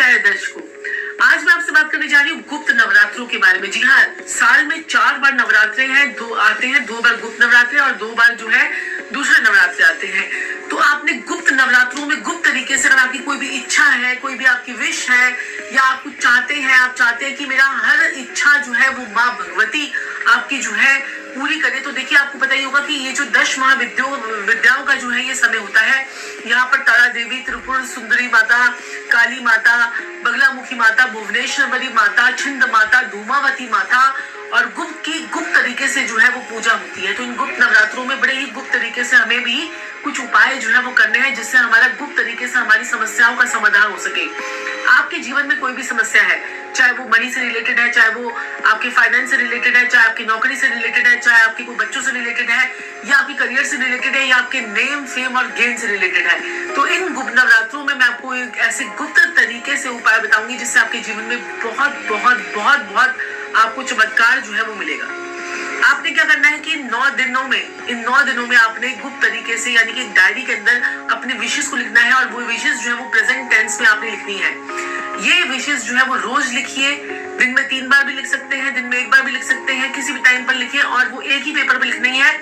प्यारे दर्शकों, आज मैं आपसे बात करने जा रही हूँ गुप्त नवरात्रों के बारे में। जी हाँ, साल में 4 बार नवरात्रे हैं, 2 आते हैं, 2 बार गुप्त नवरात्रे और 2 बार जो है दूसरे नवरात्रे आते हैं। तो आपने गुप्त नवरात्रों में गुप्त तरीके से, अगर आपकी कोई भी इच्छा है, कोई भी आपकी विश है या आप कुछ चाहते हैं, आप चाहते हैं कि मेरा हर इच्छा जो है वो माँ भगवती आपकी जो है पूरी करे, तो देखिए आपको पता ही होगा कि ये जो 10 महाविद्याओं का जो है ये समय होता है। यहाँ पर तारा देवी, त्रिपुर सुंदरी माता, काली माता, बगलामुखी माता, भुवनेश्वरी माता, छिंद माता, धूमावती माता और गुप्त तरीके से जो है वो पूजा होती है। तो इन गुप्त नवरात्रों में बड़े ही गुप्त तरीके से हमें भी कुछ उपाय जो है वो करने हैं, जिससे हमारा गुप्त तरीके से हमारी समस्याओं का समाधान हो सके। आपके जीवन में कोई भी समस्या है, चाहे वो मनी से रिलेटेड है, चाहे वो आपके फाइनेंस से रिलेटेड है, चाहे आपकी नौकरी से रिलेटेड है, चाहे आपके कोई बच्चों से रिलेटेड है, या आपके करियर से रिलेटेड है, या आपके नेम, फेम और गेन से रिलेटेड है, तो इन गुप्त नवरात्रों में मैं आपको एक ऐसे गुप्त तरीके से उपाय बताऊंगी जिससे आपके जीवन में बहुत बहुत बहुत बहुत आपको चमत्कार जो है वो मिलेगा। आपने क्या करना है कि इन 9 दिनों में आपने गुप्त तरीके से, यानी कि डायरी के अंदर अपने विशेष को लिखना है, और वो विशेष जो है वो प्रेजेंट टेंस में आपने लिखनी है। ये विशेष जो है वो रोज लिखिए, दिन में 3 बार भी लिख सकते हैं, दिन में 1 बार भी लिख सकते हैं, किसी भी टाइम पर लिखिए, और वो एक ही पेपर पर लिखनी है,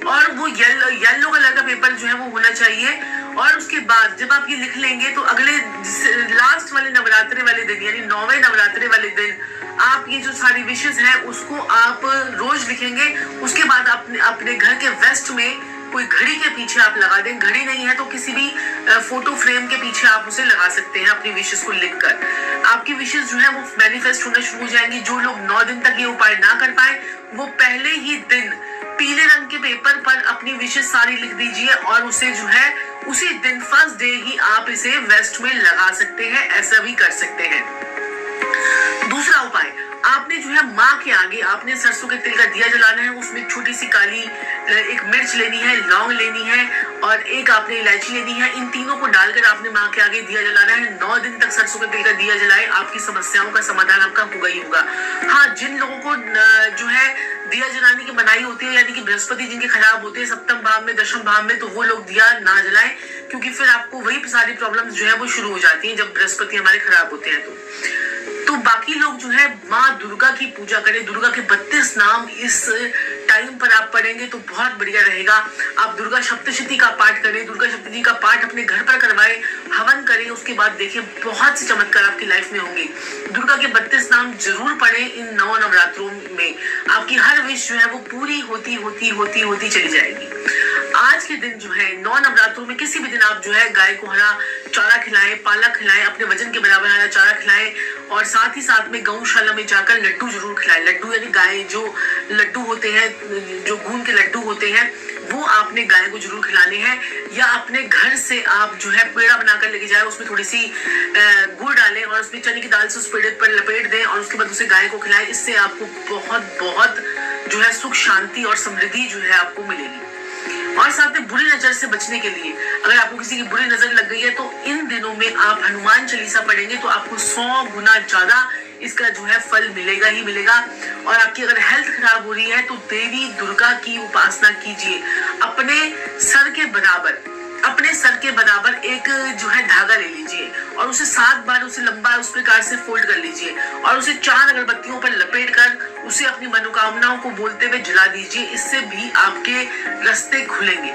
और वो येलो कलर का पेपर जो है वो होना चाहिए। और उसके बाद जब आप ये लिख लेंगे तो अगले लास्ट वाले नवरात्रे वाले दिन, यानी 9वें नवरात्रे वाले दिन, आप ये जो सारी विशेष है उसको आप रोज लिखेंगे। उसके बाद अपने घर के वेस्ट में कोई घड़ी के पीछे आप लगा दें। घड़ी नहीं है तो किसी भी फोटो फ्रेम के पीछे आप उसे लगा सकते हैं अपनी विशेष को लिखकर। आपकी विशेष जो है वो मैनिफेस्ट होना शुरू हो जाएंगी। जो लोग 9 दिन तक ये उपाय ना कर पाए, वो पहले ही दिन पीले रंग के पेपर पर अपनी विशेष सारी लिख दीजिए, और उसे जो है उसी दिन फर्स्ट डे ही आप इसे वेस्ट में लगा सकते हैं। ऐसा भी कर सकते हैं। दूसरा उपाय, आपने जो है माँ के आगे आपने सरसों के तेल का दिया जलाना है। उसमें छोटी सी काली एक मिर्च लेनी है, लौंग लेनी है, और एक आपने इलायची लेनी है। इन तीनों को डालकर आपने माँ के आगे दिया जलाना है। 9 दिन तक सरसों के तेल का दिया जलाए, आपकी समस्याओं का समाधान आपका होगा ही होगा। हाँ, जिन लोगों को जो है दिया जलाने की मनाही होती है, यानी कि बृहस्पति जिनके खराब होते हैं 7th भाव में, 10th भाव में, तो वो लोग दिया ना जलाएं, क्योंकि फिर आपको वही सारी प्रॉब्लम्स जो है वो शुरू हो जाती है जब बृहस्पति हमारे खराब होते हैं। तो बाकी लोग जो है माँ दुर्गा की पूजा करें। दुर्गा के 32 नाम इस टाइम पर आप पढ़ेंगे तो बहुत बढ़िया रहेगा। आप दुर्गा सप्तशती का पाठ करें, दुर्गा सप्तशती का पाठ अपने घर पर करवाएं, हवन करें। उसके बाद देखिए बहुत से चमत्कार आपकी लाइफ में होंगे। दुर्गा के 32 नाम जरूर पढ़ें इन 9 नवरात्रों में। आपकी हर विश जो है वो पूरी होती चली जाएगी। आज के दिन जो है 9 नवरात्रों में किसी भी दिन आप जो है गाय को हरा चारा खिलाएं, पालक खिलाएं, अपने वजन के बराबर हरा चारा खिलाएं, और साथ ही साथ में गौशाला में जाकर लड्डू जरूर खिलाएं। लड्डू यानी गाय जो लड्डू होते हैं, जो गूंद के लड्डू होते हैं, वो आपने गाय को जरूर खिलाने हैं। या अपने घर से आप जो है पेड़ा बनाकर लेके जाए, उसमें थोड़ी सी गुड़ डालें और उसमें चने की दाल से उस पेड़े पर लपेट दें, और उसके बाद उसे गाय को खिलाएं। इससे आपको बहुत बहुत जो है सुख, शांति और समृद्धि जो है आपको मिलेगी। और साथ में बुरी नजर से बचने के लिए, अगर आपको किसी की बुरी नजर लग गई है तो इन दिनों में आप हनुमान चालीसा पढ़ेंगे तो आपको 100 गुना ज्यादा इसका जो है फल मिलेगा ही मिलेगा। और आपकी अगर हेल्थ खराब हो रही है तो देवी दुर्गा की उपासना कीजिए। अपने सर के बराबर एक जो है धागा ले लीजिए, और उसे 7 बार उसे लंबा उस प्रकार से फोल्ड कर लीजिए, और उसे 4 अगरबत्तियों पर लपेट कर उसे अपनी मनोकामनाओं को बोलते हुए जला दीजिए। इससे भी आपके रास्ते खुलेंगे।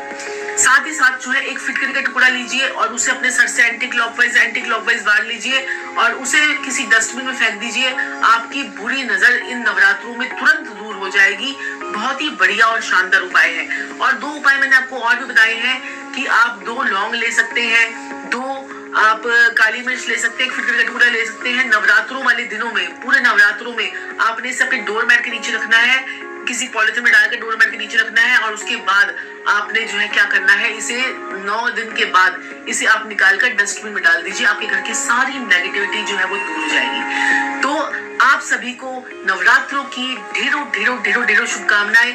साथ ही साथ जो है एक फिटकरी का टुकड़ा लीजिए और उसे अपने सर से एंटी क्लॉकवाइज वार लीजिए, और उसे किसी डस्टबिन में फेंक दीजिए। आपकी बुरी नजर इन नवरात्रों में तुरंत दूर हो जाएगी। बहुत ही बढ़िया और शानदार उपाय है। और 2 उपाय मैंने आपको और भी बताए हैं कि आप 2 लौंग ले सकते हैं, 2 आप काली मिर्च ले सकते हैं, एक फिटकरी का टुकड़ा ले सकते हैं। नवरात्रों वाले दिनों में, पूरे नवरात्रों में आपने इसे अपने डोरमैट के नीचे रखना है, किसी पॉलिथीन में डालकर डोरमैट के नीचे रखना है, और उसके बाद आपने जो है क्या करना है, इसे 9 दिन के बाद इसे आप निकालकर डस्टबिन में डाल दीजिए। आपके घर की सारी नेगेटिविटी जो है वो दूर हो जाएगी। तो आप सभी को नवरात्रों की ढेरों शुभकामनाएं।